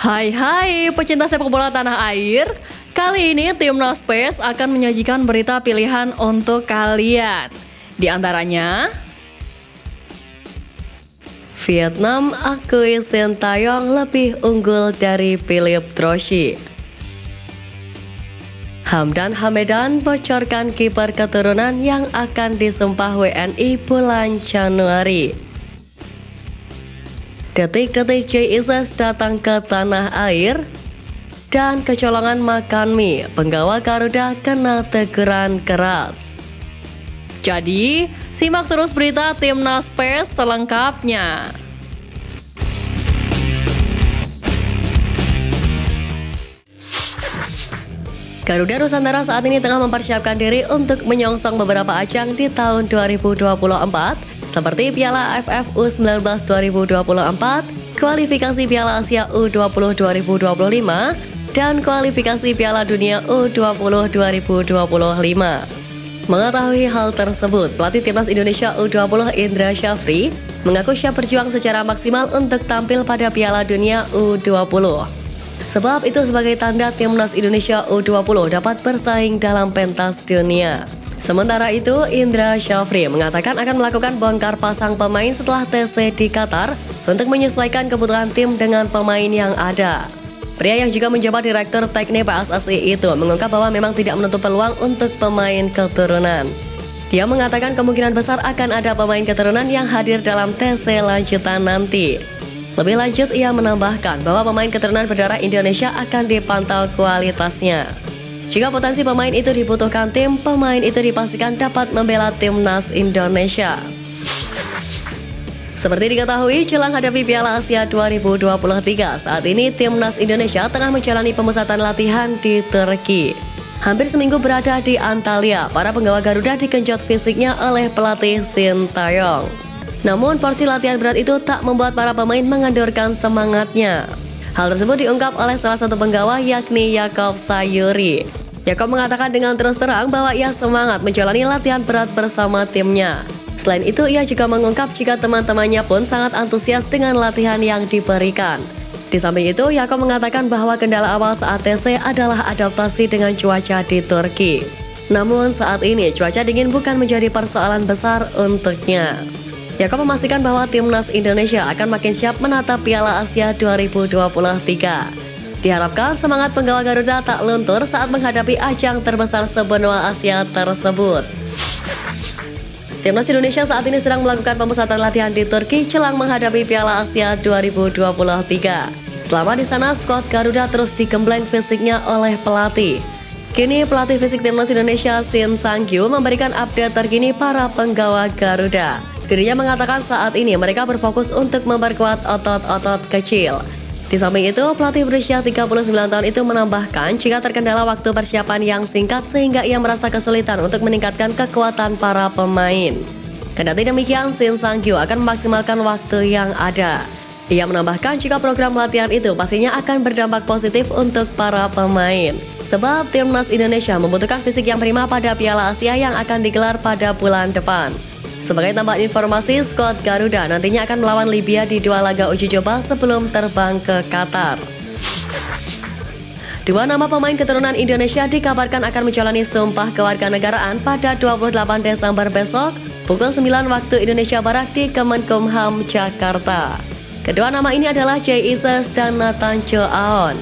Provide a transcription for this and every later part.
Hai pecinta sepak bola tanah air. Kali ini Timnas PES akan menyajikan berita pilihan untuk kalian. Di antaranya, Vietnam akui Sintayong lebih unggul dari Philippe Drochy. Hamdan Hamedan bocorkan kiper keturunan yang akan disumpah WNI bulan Januari. Detik-detik JIS datang ke tanah air. Dan kecolongan makan mie, penggawa Garuda kena teguran keras. Jadi, simak terus berita Timnas PES selengkapnya. Garuda Nusantara saat ini tengah mempersiapkan diri untuk menyongsong beberapa ajang di tahun 2024, seperti Piala AFF U19 2024, kualifikasi Piala Asia U20 2025, dan kualifikasi Piala Dunia U20 2025. Mengetahui hal tersebut, pelatih Timnas Indonesia U20 Indra Syafri mengaku siap berjuang secara maksimal untuk tampil pada Piala Dunia U20. Sebab itu sebagai tanda Timnas Indonesia U20 dapat bersaing dalam pentas dunia. Sementara itu, Indra Syafri mengatakan akan melakukan bongkar pasang pemain setelah TC di Qatar untuk menyesuaikan kebutuhan tim dengan pemain yang ada. Pria yang juga menjabat Direktur Teknik PSSI itu mengungkap bahwa memang tidak menutup peluang untuk pemain keturunan. Dia mengatakan kemungkinan besar akan ada pemain keturunan yang hadir dalam TC lanjutan nanti. Lebih lanjut, ia menambahkan bahwa pemain keturunan berdarah Indonesia akan dipantau kualitasnya. Jika potensi pemain itu dibutuhkan tim, pemain itu dipastikan dapat membela Timnas Indonesia. Seperti diketahui, jelang hadapi Piala Asia 2023, saat ini Timnas Indonesia tengah menjalani pemusatan latihan di Turki. Hampir seminggu berada di Antalya, para penggawa Garuda digenjot fisiknya oleh pelatih Sintayong. Namun, porsi latihan berat itu tak membuat para pemain mengendurkan semangatnya. Hal tersebut diungkap oleh salah satu penggawa, yakni Yakob Sayuri. Yakob mengatakan dengan terus terang bahwa ia semangat menjalani latihan berat bersama timnya. Selain itu, ia juga mengungkap jika teman-temannya pun sangat antusias dengan latihan yang diberikan. Di samping itu, Yakob mengatakan bahwa kendala awal saat TC adalah adaptasi dengan cuaca di Turki. Namun saat ini, cuaca dingin bukan menjadi persoalan besar untuknya. Yakob memastikan bahwa Timnas Indonesia akan makin siap menatap Piala Asia 2023. Diharapkan semangat penggawa Garuda tak luntur saat menghadapi ajang terbesar sebenua Asia tersebut. Timnas Indonesia saat ini sedang melakukan pemusatan latihan di Turki jelang menghadapi Piala Asia 2023. Selama di sana, skuad Garuda terus digembleng fisiknya oleh pelatih. Kini pelatih fisik Timnas Indonesia Shin Sang-gyu memberikan update terkini para penggawa Garuda. Dirinya mengatakan saat ini mereka berfokus untuk memperkuat otot-otot kecil. Di samping itu, pelatih berusia 39 tahun itu menambahkan jika terkendala waktu persiapan yang singkat sehingga ia merasa kesulitan untuk meningkatkan kekuatan para pemain. Kendati demikian, Shin Sang-gyu akan memaksimalkan waktu yang ada. Ia menambahkan jika program latihan itu pastinya akan berdampak positif untuk para pemain. Sebab Timnas Indonesia membutuhkan fisik yang prima pada Piala Asia yang akan digelar pada bulan depan. Sebagai tambahan informasi, skuad Garuda nantinya akan melawan Libya di 2 laga uji coba sebelum terbang ke Qatar. 2 nama pemain keturunan Indonesia dikabarkan akan menjalani sumpah kewarganegaraan pada 28 Desember besok pukul 9 waktu Indonesia Barat di Kemenkumham, Jakarta. Kedua nama ini adalah JIS dan Nathan Cho Aon.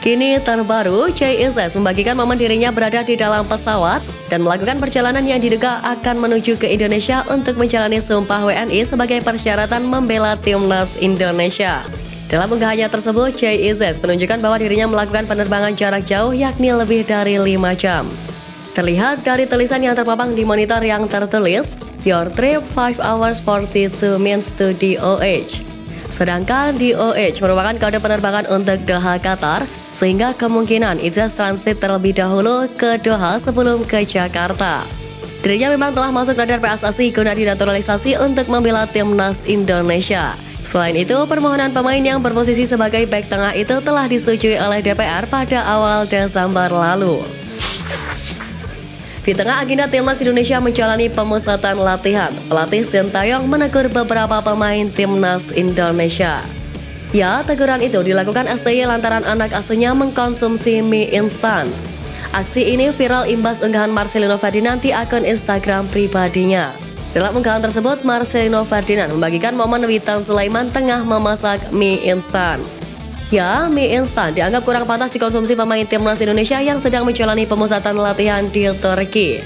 Kini terbaru, JIS membagikan momen dirinya berada di dalam pesawat dan melakukan perjalanan yang diduga akan menuju ke Indonesia untuk menjalani sumpah WNI sebagai persyaratan membela Timnas Indonesia. Dalam unggahannya tersebut, JIS menunjukkan bahwa dirinya melakukan penerbangan jarak jauh yakni lebih dari 5 jam. Terlihat dari tulisan yang terpapang di monitor yang tertulis, "Your trip 5 hours 42 minutes to DOH." Sedangkan DOH merupakan kode penerbangan untuk Doha, Qatar, sehingga kemungkinan Ijaz transit terlebih dahulu ke Doha sebelum ke Jakarta. Dirinya memang telah masuk radar PSSI guna dinaturalisasi untuk membela Timnas Indonesia. Selain itu, permohonan pemain yang berposisi sebagai bek tengah itu telah disetujui oleh DPR pada awal Desember lalu. Di tengah agenda Timnas Indonesia menjalani pemusatan latihan, pelatih Sintayong menegur beberapa pemain Timnas Indonesia. Ya, teguran itu dilakukan STY lantaran anak asuhnya mengkonsumsi mie instan. Aksi ini viral imbas unggahan Marcelino Ferdinand di akun Instagram pribadinya. Dalam unggahan tersebut, Marcelino Ferdinand membagikan momen Witan Sulaiman tengah memasak mie instan. Ya, mie instan dianggap kurang pantas dikonsumsi pemain timnas Indonesia yang sedang menjalani pemusatan latihan di Turki.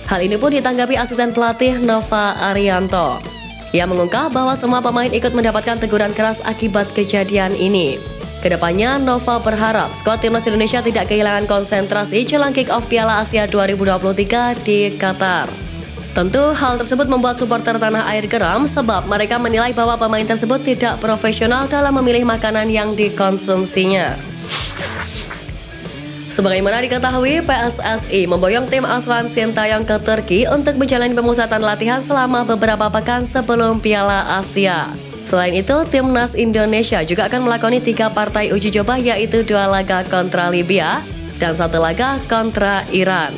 Hal ini pun ditanggapi asisten pelatih Nova Arianto. Ia mengungkap bahwa semua pemain ikut mendapatkan teguran keras akibat kejadian ini. Kedepannya, Nova berharap skuad timnas Indonesia tidak kehilangan konsentrasi jelang kick-off Piala Asia 2023 di Qatar. Tentu hal tersebut membuat supporter tanah air geram sebab mereka menilai bahwa pemain tersebut tidak profesional dalam memilih makanan yang dikonsumsinya. Sebagaimana diketahui, PSSI memboyong tim asuhan Sintayong ke Turki untuk menjalani pemusatan latihan selama beberapa pekan sebelum Piala Asia. Selain itu, timnas Indonesia juga akan melakoni 3 partai uji coba, yaitu 2 laga kontra Libya dan 1 laga kontra Iran.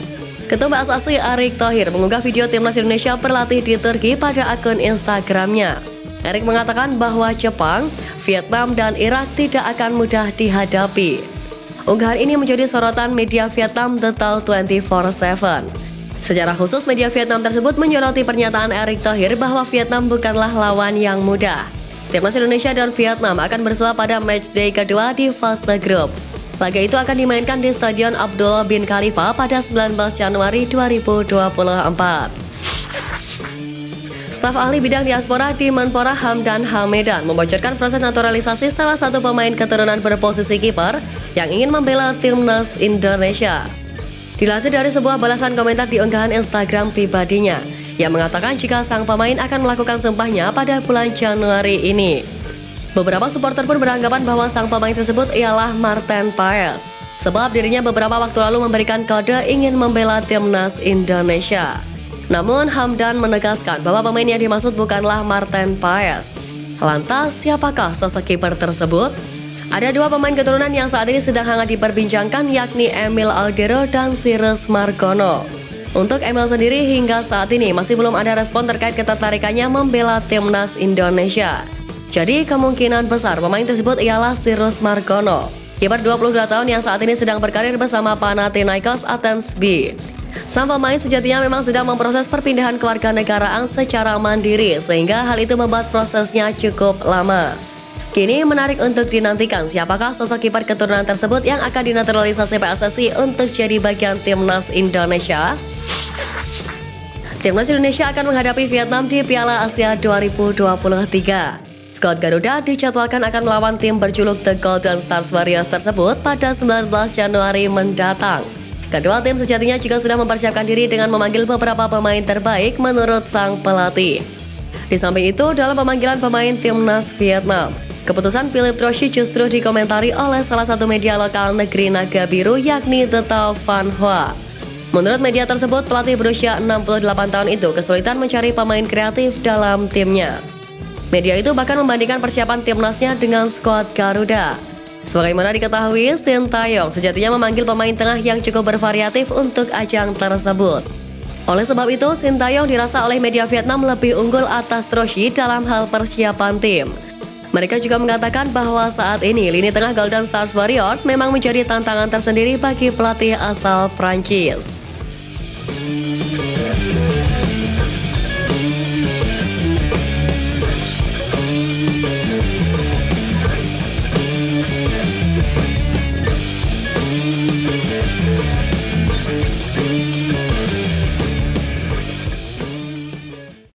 Ketua PSSI Erick Thohir mengunggah video timnas Indonesia berlatih di Turki pada akun Instagramnya. Erick mengatakan bahwa Jepang, Vietnam, dan Irak tidak akan mudah dihadapi. Unggahan ini menjadi sorotan media Vietnam The Tao 24/7. Secara khusus, media Vietnam tersebut menyoroti pernyataan Erick Thohir bahwa Vietnam bukanlah lawan yang mudah. Timnas Indonesia dan Vietnam akan bersua pada matchday kedua di fase grup. Laga itu akan dimainkan di Stadion Abdullah bin Khalifa pada 19 Januari 2024. Staf ahli bidang diaspora di Menpora Hamdan Hamedan membocorkan proses naturalisasi salah satu pemain keturunan berposisi kiper yang ingin membela timnas Indonesia. Dilansir dari sebuah balasan komentar di unggahan Instagram pribadinya, yang mengatakan jika sang pemain akan melakukan sumpahnya pada bulan Januari ini. Beberapa supporter pun beranggapan bahwa sang pemain tersebut ialah Marten Paes, sebab dirinya beberapa waktu lalu memberikan kode ingin membela timnas Indonesia. Namun Hamdan menegaskan bahwa pemain yang dimaksud bukanlah Marten Paes. Lantas siapakah sosok kiper tersebut? Ada 2 pemain keturunan yang saat ini sedang hangat diperbincangkan, yakni Emil Aldero dan Cyrus Margono. Untuk Emil sendiri hingga saat ini masih belum ada respon terkait ketertarikannya membela timnas Indonesia. Jadi kemungkinan besar pemain tersebut ialah Cyrus Margono, kiper 22 tahun yang saat ini sedang berkarir bersama Panathinaikos Athens B. Sang pemain sejatinya memang sedang memproses perpindahan kewarganegaraan secara mandiri, sehingga hal itu membuat prosesnya cukup lama. Kini menarik untuk dinantikan siapakah sosok kiper keturunan tersebut yang akan dinaturalisasi PSSI untuk jadi bagian timnas Indonesia. Timnas Indonesia akan menghadapi Vietnam di Piala Asia 2023. Skuad Garuda dijadwalkan akan melawan tim berjuluk The Golden Stars Warriors tersebut pada 19 Januari mendatang. Kedua tim sejatinya juga sudah mempersiapkan diri dengan memanggil beberapa pemain terbaik menurut sang pelatih. Di samping itu, dalam pemanggilan pemain timnas Vietnam, keputusan Philip Troshi justru dikomentari oleh salah satu media lokal negeri Naga Biru, yakni The Tao Van Hoa. Menurut media tersebut, pelatih berusia 68 tahun itu kesulitan mencari pemain kreatif dalam timnya. Media itu bahkan membandingkan persiapan timnasnya dengan skuad Garuda. Sebagaimana diketahui, Sintayong sejatinya memanggil pemain tengah yang cukup bervariatif untuk ajang tersebut. Oleh sebab itu, Sintayong dirasa oleh media Vietnam lebih unggul atas Troshi dalam hal persiapan tim. Mereka juga mengatakan bahwa saat ini lini tengah Golden Stars Warriors memang menjadi tantangan tersendiri bagi pelatih asal Prancis.